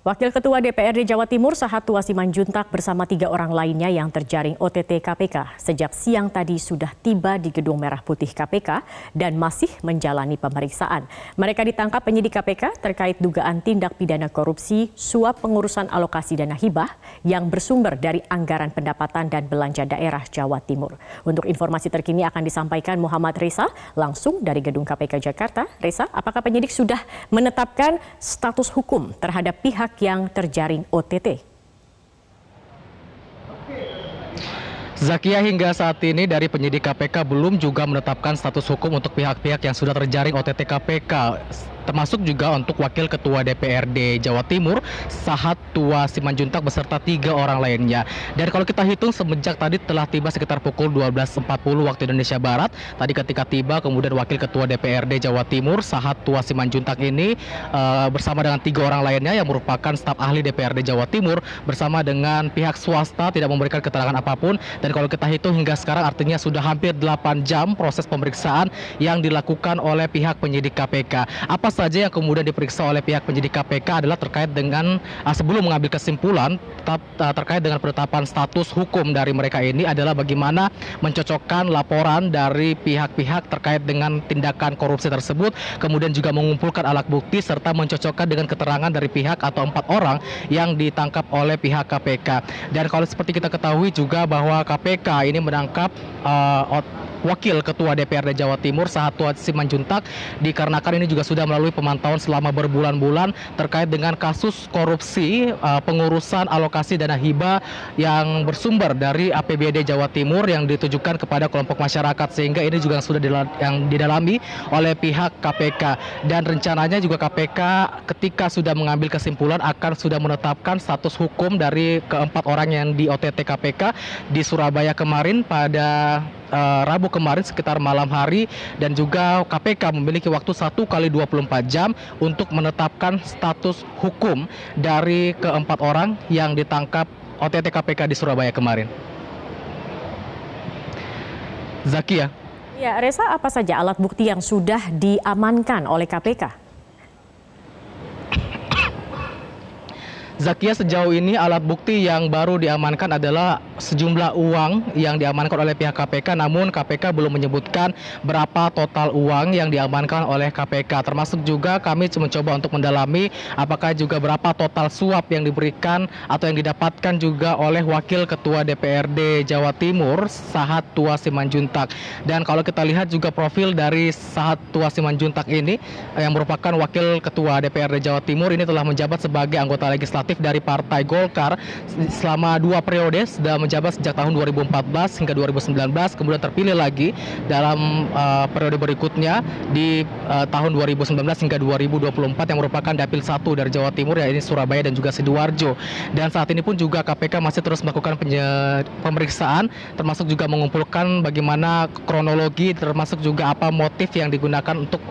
Wakil Ketua DPRD Jawa Timur Sahattua Simanjuntak bersama 3 orang lainnya yang terjaring OTT KPK sejak siang tadi sudah tiba di Gedung Merah Putih KPK dan masih menjalani pemeriksaan. Mereka ditangkap penyidik KPK terkait dugaan tindak pidana korupsi suap pengurusan alokasi dana hibah yang bersumber dari anggaran pendapatan dan belanja daerah Jawa Timur. Untuk informasi terkini akan disampaikan Muhammad Reza langsung dari Gedung KPK Jakarta. Reza, apakah penyidik sudah menetapkan status hukum terhadap pihak yang terjaring OTT? Zakia, hingga saat ini dari penyidik KPK belum juga menetapkan status hukum untuk pihak-pihak yang sudah terjaring OTT KPK. Termasuk juga untuk Wakil Ketua DPRD Jawa Timur Sahattua Simanjuntak beserta 3 orang lainnya. Dan kalau kita hitung semenjak tadi telah tiba sekitar pukul 12.40 waktu Indonesia Barat. Tadi ketika tiba kemudian Wakil Ketua DPRD Jawa Timur Sahattua Simanjuntak ini bersama dengan 3 orang lainnya yang merupakan staf ahli DPRD Jawa Timur bersama dengan pihak swasta tidak memberikan keterangan apapun. Dan kalau kita hitung hingga sekarang artinya sudah hampir 8 jam proses pemeriksaan yang dilakukan oleh pihak penyidik KPK. Apa saja yang kemudian diperiksa oleh pihak penyidik KPK adalah terkait dengan sebelum mengambil kesimpulan terkait dengan penetapan status hukum dari mereka ini adalah bagaimana mencocokkan laporan dari pihak-pihak terkait dengan tindakan korupsi tersebut, kemudian juga mengumpulkan alat bukti serta mencocokkan dengan keterangan dari pihak atau 4 orang yang ditangkap oleh pihak KPK. Dan kalau seperti kita ketahui juga bahwa KPK ini menangkap Wakil Ketua DPRD Jawa Timur Sahattua Simanjuntak dikarenakan ini juga sudah melalui pemantauan selama berbulan-bulan terkait dengan kasus korupsi pengurusan alokasi dana hibah yang bersumber dari APBD Jawa Timur yang ditujukan kepada kelompok masyarakat, sehingga ini juga sudah yang didalami oleh pihak KPK. Dan rencananya juga KPK ketika sudah mengambil kesimpulan akan sudah menetapkan status hukum dari keempat orang yang di OTT KPK di Surabaya kemarin pada Rabu kemarin sekitar malam hari, dan juga KPK memiliki waktu 1 kali 24 jam untuk menetapkan status hukum dari keempat orang yang ditangkap OTT KPK di Surabaya kemarin. Zakia. Ya, Reza, apa saja alat bukti yang sudah diamankan oleh KPK? Zakia, sejauh ini alat bukti yang baru diamankan adalah sejumlah uang yang diamankan oleh pihak KPK, namun KPK belum menyebutkan berapa total uang yang diamankan oleh KPK. Termasuk juga kami mencoba untuk mendalami apakah juga berapa total suap yang diberikan atau yang didapatkan juga oleh Wakil Ketua DPRD Jawa Timur Sahattua Simanjuntak. Dan kalau kita lihat juga profil dari Sahattua Simanjuntak ini yang merupakan Wakil Ketua DPRD Jawa Timur ini telah menjabat sebagai anggota legislatif dari Partai Golkar selama 2 periode, sudah menjabat sejak tahun 2014 hingga 2019, kemudian terpilih lagi dalam periode berikutnya di tahun 2019 hingga 2024 yang merupakan Dapil 1 dari Jawa Timur, yaitu Surabaya dan juga Sidoarjo. Dan saat ini pun juga KPK masih terus melakukan pemeriksaan, termasuk juga mengumpulkan bagaimana kronologi, termasuk juga apa motif yang digunakan untuk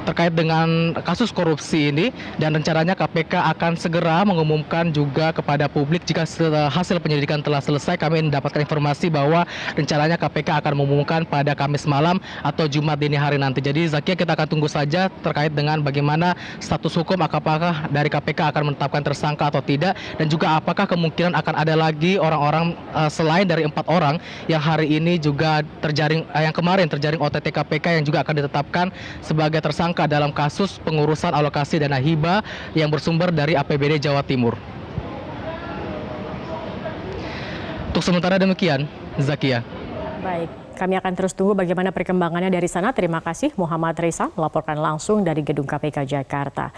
terkait dengan kasus korupsi ini. Dan rencananya KPK akan segera mengumumkan juga kepada publik jika hasil penyelidikan telah selesai. Kami mendapatkan informasi bahwa rencananya KPK akan mengumumkan pada Kamis malam atau Jumat dini hari nanti. Jadi Zakia, kita akan tunggu saja terkait dengan bagaimana status hukum, apakah dari KPK akan menetapkan tersangka atau tidak, dan juga apakah kemungkinan akan ada lagi orang-orang selain dari 4 orang yang hari ini juga terjaring, yang kemarin terjaring OTT KPK yang juga akan ditetapkan sebagai tersangka dalam kasus pengurusan alokasi dana hibah yang bersumber dari APBD Jawa Timur. Untuk sementara demikian, Zakia. Baik, kami akan terus tunggu bagaimana perkembangannya dari sana. Terima kasih Muhammad Reza melaporkan langsung dari Gedung KPK Jakarta.